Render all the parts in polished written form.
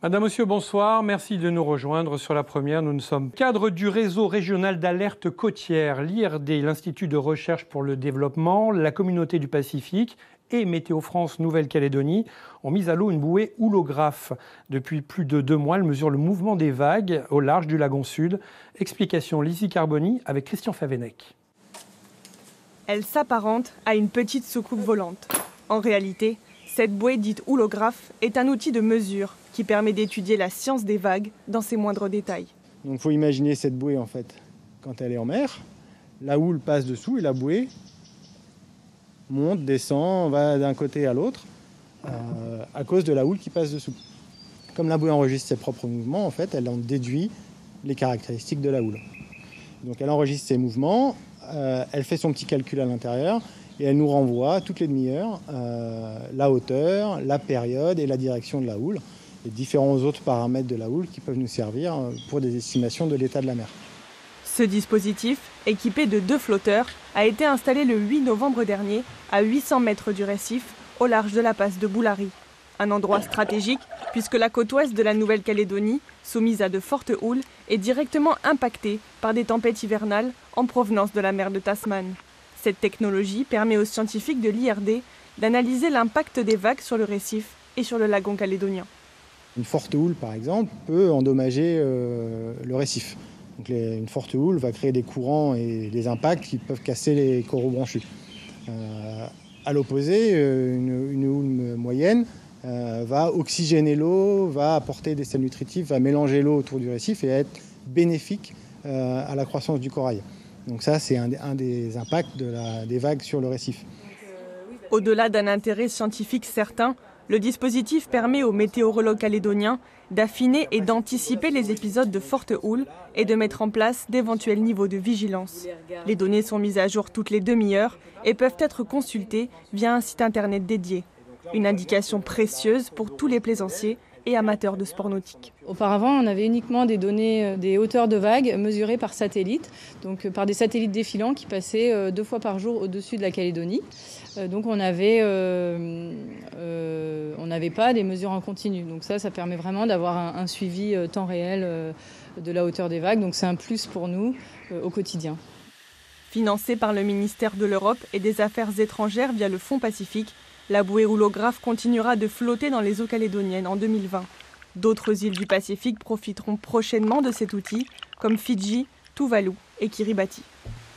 Madame, Monsieur, bonsoir. Merci de nous rejoindre sur La Première. Nous sommes cadres du réseau régional d'alerte côtière, l'IRD, l'Institut de recherche pour le développement, la communauté du Pacifique et Météo France Nouvelle-Calédonie ont mis à l'eau une bouée houlographe. Depuis plus de 2 mois, elle mesure le mouvement des vagues au large du lagon Sud. Explication Lizzie Carboni avec Christian Favennec. Elle s'apparente à une petite soucoupe volante. En réalité, cette bouée dite houlographe est un outil de mesure qui permet d'étudier la science des vagues dans ses moindres détails. Donc il faut imaginer cette bouée en fait, quand elle est en mer, la houle passe dessous et la bouée monte, descend, va d'un côté à l'autre à cause de la houle qui passe dessous. Comme la bouée enregistre ses propres mouvements, en fait, elle en déduit les caractéristiques de la houle. Donc elle enregistre ses mouvements, elle fait son petit calcul à l'intérieur et elle nous renvoie toutes les demi-heures la hauteur, la période et la direction de la houle et différents autres paramètres de la houle qui peuvent nous servir pour des estimations de l'état de la mer. Ce dispositif, équipé de 2 flotteurs, a été installé le 8 novembre dernier à 800 mètres du récif, au large de la passe de Boulari. Un endroit stratégique puisque la côte ouest de la Nouvelle-Calédonie, soumise à de fortes houles, est directement impactée par des tempêtes hivernales en provenance de la mer de Tasman. Cette technologie permet aux scientifiques de l'IRD d'analyser l'impact des vagues sur le récif et sur le lagon calédonien. Une forte houle, par exemple, peut endommager le récif. Donc une forte houle va créer des courants et des impacts qui peuvent casser les coraux branchus. À l'opposé, une houle moyenne va oxygéner l'eau, va apporter des sels nutritifs, va mélanger l'eau autour du récif et être bénéfique à la croissance du corail. Donc ça, c'est un des impacts des vagues sur le récif. Au-delà d'un intérêt scientifique certain, le dispositif permet aux météorologues calédoniens d'affiner et d'anticiper les épisodes de forte houle et de mettre en place d'éventuels niveaux de vigilance. Les données sont mises à jour toutes les demi-heures et peuvent être consultées via un site internet dédié. Une indication précieuse pour tous les plaisanciers et amateurs de sport nautique. Auparavant, on avait uniquement des données des hauteurs de vagues mesurées par satellite, donc par des satellites défilants qui passaient 2 fois par jour au-dessus de la Calédonie. Donc on n'avait pas des mesures en continu. Donc ça permet vraiment d'avoir un suivi temps réel de la hauteur des vagues. Donc c'est un plus pour nous au quotidien. Financée par le ministère de l'Europe et des Affaires étrangères via le Fonds Pacifique, la bouée houlographe continuera de flotter dans les eaux calédoniennes en 2020. D'autres îles du Pacifique profiteront prochainement de cet outil, comme Fidji, Tuvalu et Kiribati.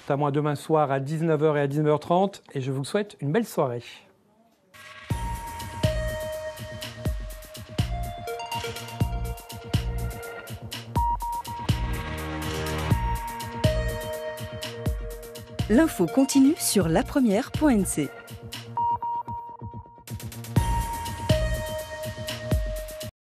À moi demain soir à 19h et à 19h30 et je vous souhaite une belle soirée. L'info continue sur lapremière.nc.